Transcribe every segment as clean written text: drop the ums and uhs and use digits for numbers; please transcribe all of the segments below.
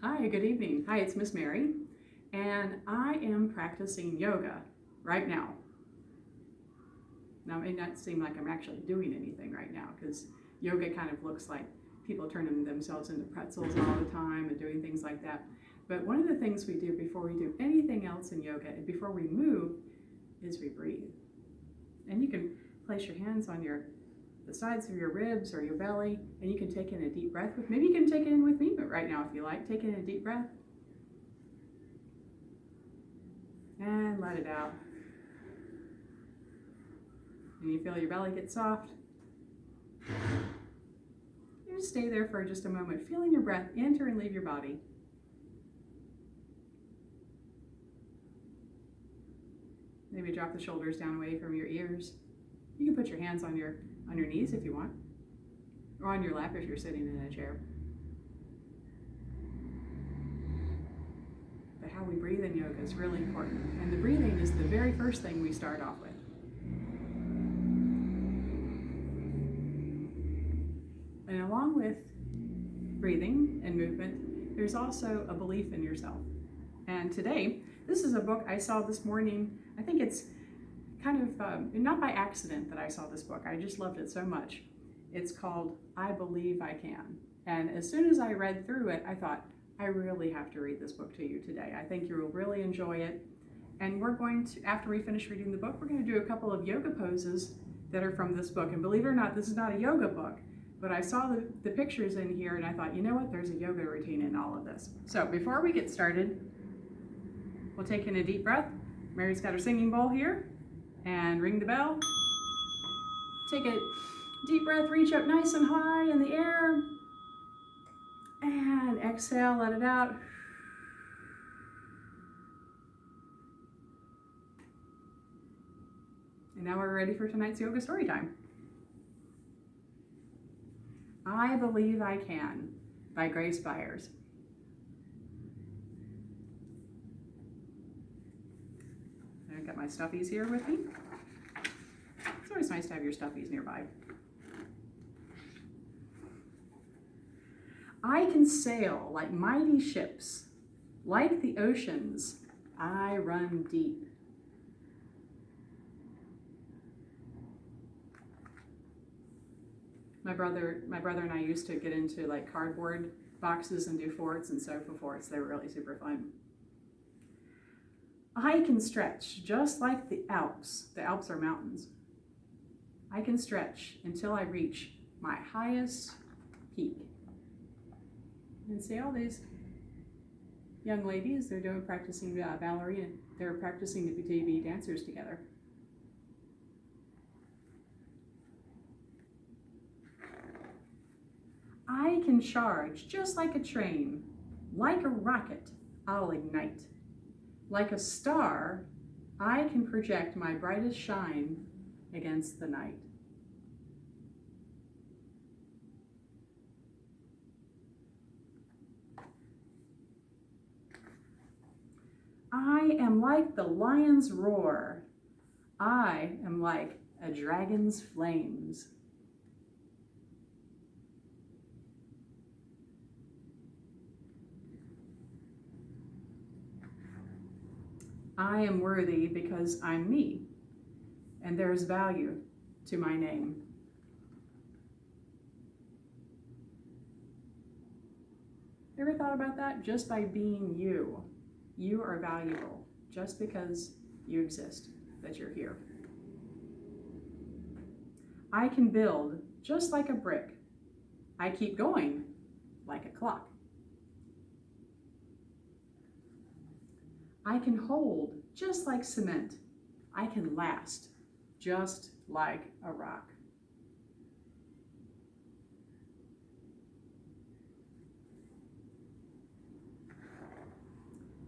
Hi, good evening. Hi, it's Miss Mary, and I am practicing yoga right now. Now, it may not seem like I'm actually doing anything right now because yoga kind of looks like people turning themselves into pretzels all the time and doing things like that. But one of the things we do before we do anything else in yoga and before we move is we breathe. And you can place your hands on the sides of your ribs or your belly, and you can take in a deep breath. Maybe you can take it in with me right now if you like. Take in a deep breath. And let it out. And you feel your belly get soft. You just stay there for just a moment, feeling your breath enter and leave your body. Maybe drop the shoulders down away from your ears. You can put your hands on your knees if you want, or on your lap if you're sitting in a chair. But how we breathe in yoga is really important. And the breathing is the very first thing we start off with. And along with breathing and movement, there's also a belief in yourself. And today, this is a book I saw this morning. I think it's kind of, not by accident that I saw this book. I just loved it so much. It's called I Believe I Can. And as soon as I read through it, I thought, I really have to read this book to you today. I think you will really enjoy it. And we're going to, after we finish reading the book, we're going to do a couple of yoga poses that are from this book. And believe it or not, this is not a yoga book, but I saw the pictures in here and I thought, you know what, there's a yoga routine in all of this. So before we get started, we'll take in a deep breath. Mary's got her singing bowl here. And ring the bell. Take a deep breath, reach up nice and high in the air. And exhale, let it out. And now we're ready for tonight's yoga story time. I Believe I Can by Grace Byers. I've got my stuffies here with me. It's always nice to have your stuffies nearby. I can sail like mighty ships, like the oceans, I run deep. My brother and I used to get into like cardboard boxes and do forts and sew for forts. They were really super fun. I can stretch just like the Alps. The Alps are mountains. I can stretch until I reach my highest peak. And see all these young ladies, they're practicing ballerina. They're practicing to be dancers together. I can charge just like a train, like a rocket, I'll ignite. Like a star, I can project my brightest shine against the night. I am like the lion's roar. I am like a dragon's flames. I am worthy because I'm me, and there's value to my name. Ever thought about that? Just by being you, you are valuable just because you exist, that you're here. I can build just like a brick. I keep going like a clock. I can hold just like cement. I can last just like a rock.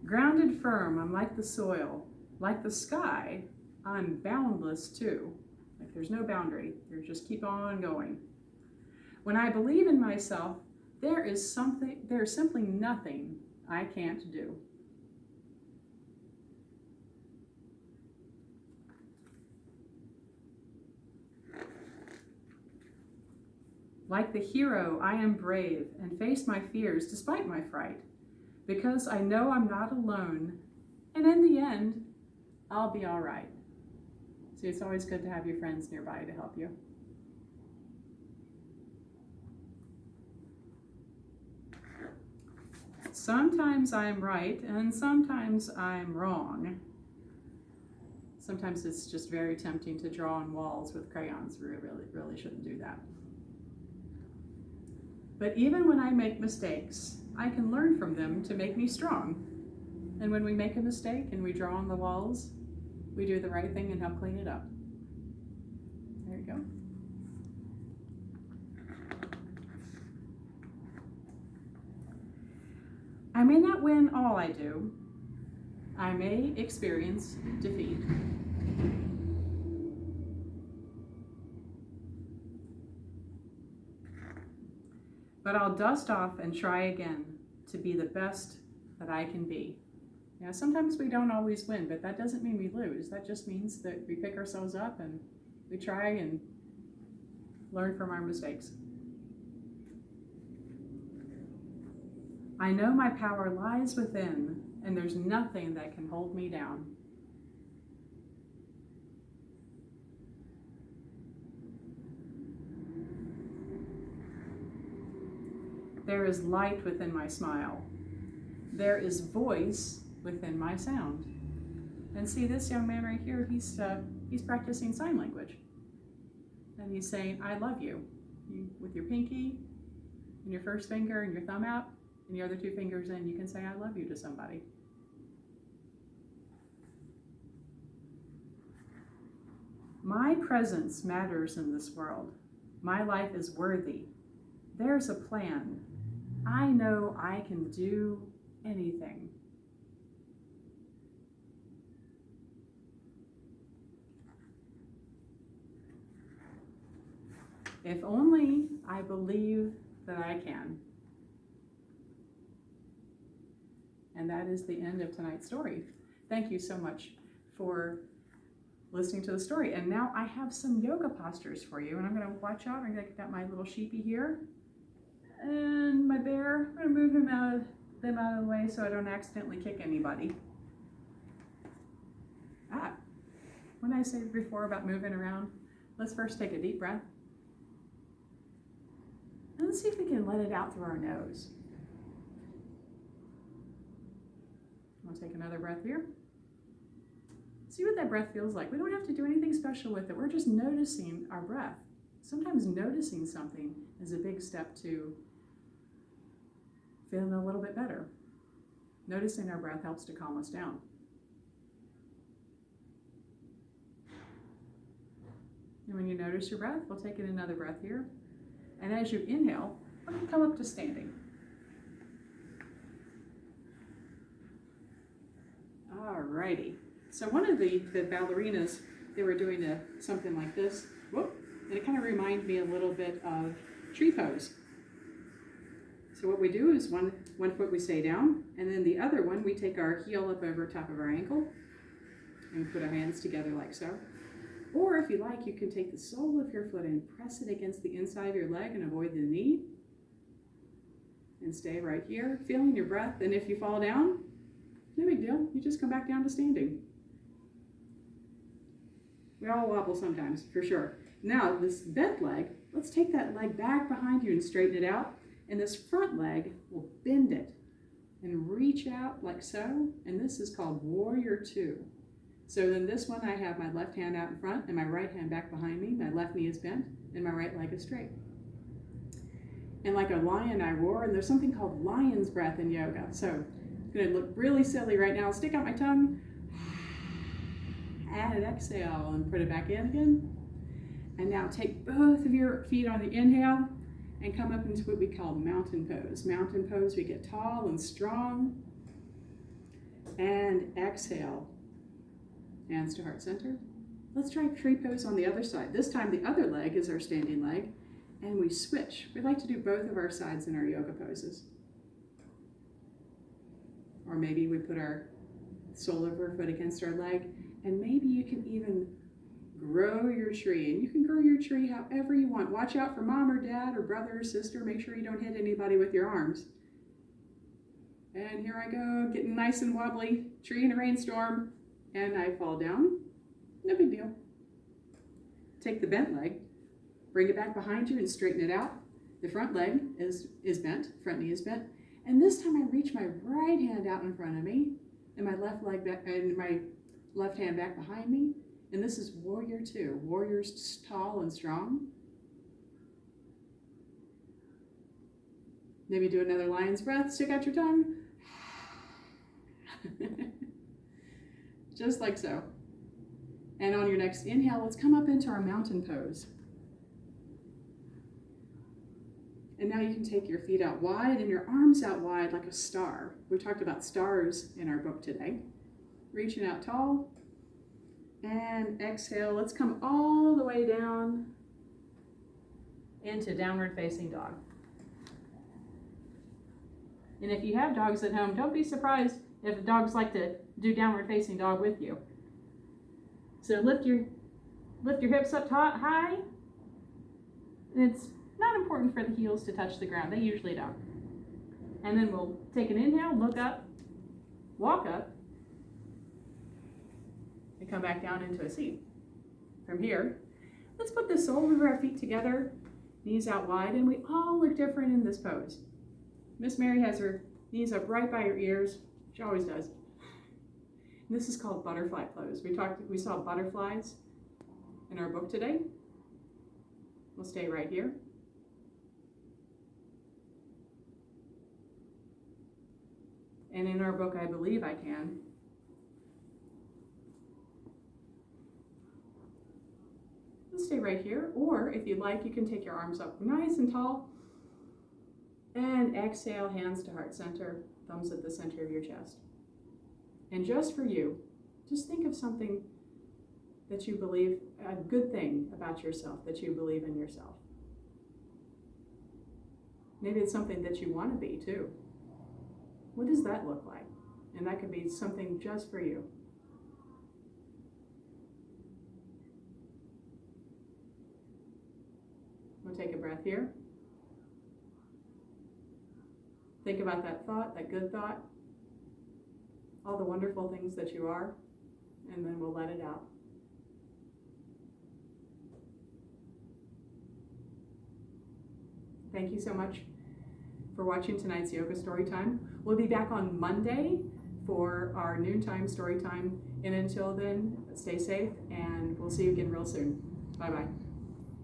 Grounded firm, I'm like the soil. Like the sky, I'm boundless too. Like there's no boundary, there's just keep on going. When I believe in myself, there's simply nothing I can't do. Like the hero, I am brave and face my fears despite my fright. because I know I'm not alone, and in the end, I'll be all right. See, it's always good to have your friends nearby to help you. Sometimes I'm right, and sometimes I'm wrong. Sometimes it's just very tempting to draw on walls with crayons. We really shouldn't do that. But even when I make mistakes, I can learn from them to make me strong. And when we make a mistake and we draw on the walls, we do the right thing and help clean it up. There you go. I may not win all I do. I may experience defeat. But I'll dust off and try again to be the best that I can be. Now, sometimes we don't always win, but that doesn't mean we lose. That just means that we pick ourselves up and we try and learn from our mistakes. I know my power lies within, and there's nothing that can hold me down. There is light within my smile. There is voice within my sound. And see, this young man right here, he's practicing sign language. And he's saying, I love you. With your pinky and your first finger and your thumb out and your other two fingers in, you can say, I love you to somebody. My presence matters in this world. My life is worthy. There's a plan. I know I can do anything. If only I believe that I can. And that is the end of tonight's story. Thank you so much for listening to the story. And now I have some yoga postures for you. And I'm going to watch out. I got my little sheepy here. And my bear. I'm going to move them out of the way so I don't accidentally kick anybody. When I said before about moving around, let's first take a deep breath. And let's see if we can let it out through our nose. I'll take another breath here. See what that breath feels like. We don't have to do anything special with it. We're just noticing our breath. Sometimes noticing something is a big step to feeling a little bit better. Noticing our breath helps to calm us down. And when you notice your breath, we'll take in another breath here. And as you inhale, we're going to come up to standing. Alrighty. So one of the ballerinas, they were doing something like this. Whoop. And it kind of reminded me a little bit of tree pose. So what we do is one foot we stay down, and then the other one we take our heel up over top of our ankle, and we put our hands together like so. Or if you like, you can take the sole of your foot and press it against the inside of your leg and avoid the knee. And stay right here, feeling your breath. And if you fall down, no big deal. You just come back down to standing. We all wobble sometimes, for sure. Now, this bent leg, let's take that leg back behind you and straighten it out. And this front leg, we'll bend it and reach out like so. And this is called Warrior 2. So then this one, I have my left hand out in front and my right hand back behind me. My left knee is bent and my right leg is straight. And like a lion, I roar. And there's something called lion's breath in yoga. So it's going to look really silly right now. I'll stick out my tongue, add an exhale, and put it back in again. And now take both of your feet on the inhale and come up into what we call mountain pose. Mountain pose, we get tall and strong. And exhale. Hands to heart center. Let's try tree pose on the other side. This time the other leg is our standing leg. And we switch. We like to do both of our sides in our yoga poses. Or maybe we put our sole of our foot against our leg. And maybe you can even grow your tree. And you can grow your tree however you want. Watch out for mom or dad or brother or sister. Make sure you don't hit anybody with your arms. And here I go, getting nice and wobbly, tree in a rainstorm, and I fall down. No big deal. Take the bent leg, bring it back behind you and straighten it out. The front leg is bent, front knee is bent. And this time I reach my right hand out in front of me and my left leg back, and my left hand back behind me. And this is warrior two. Warrior's tall and strong. Maybe do another lion's breath, stick out your tongue. Just like so. And on your next inhale, let's come up into our mountain pose. And now you can take your feet out wide and your arms out wide like a star. We talked about stars in our book today. Reaching out tall. And exhale. Let's come all the way down into downward facing dog. And if you have dogs at home, don't be surprised if the dogs like to do downward facing dog with you. So lift your hips up high. And it's not important for the heels to touch the ground. They usually don't. And then we'll take an inhale, look up, walk up, and come back down into a seat. From here, let's put the soles of our feet together, knees out wide, and we all look different in this pose. Miss Mary has her knees up right by her ears. She always does. And this is called butterfly pose. We saw butterflies in our book today. We'll stay right here. And in our book, I Believe I Can. Let's stay right here. Or if you'd like, you can take your arms up nice and tall. And exhale, hands to heart center, thumbs at the center of your chest. And just for you, just think of something that you believe, a good thing about yourself, that you believe in yourself. Maybe it's something that you want to be too. What does that look like? And that could be something just for you. We'll take a breath here. Think about that thought, that good thought, all the wonderful things that you are, and then we'll let it out. Thank you so much for watching tonight's yoga story time. We'll be back on Monday for our noontime story time. And until then, stay safe, and we'll see you again real soon. Bye-bye.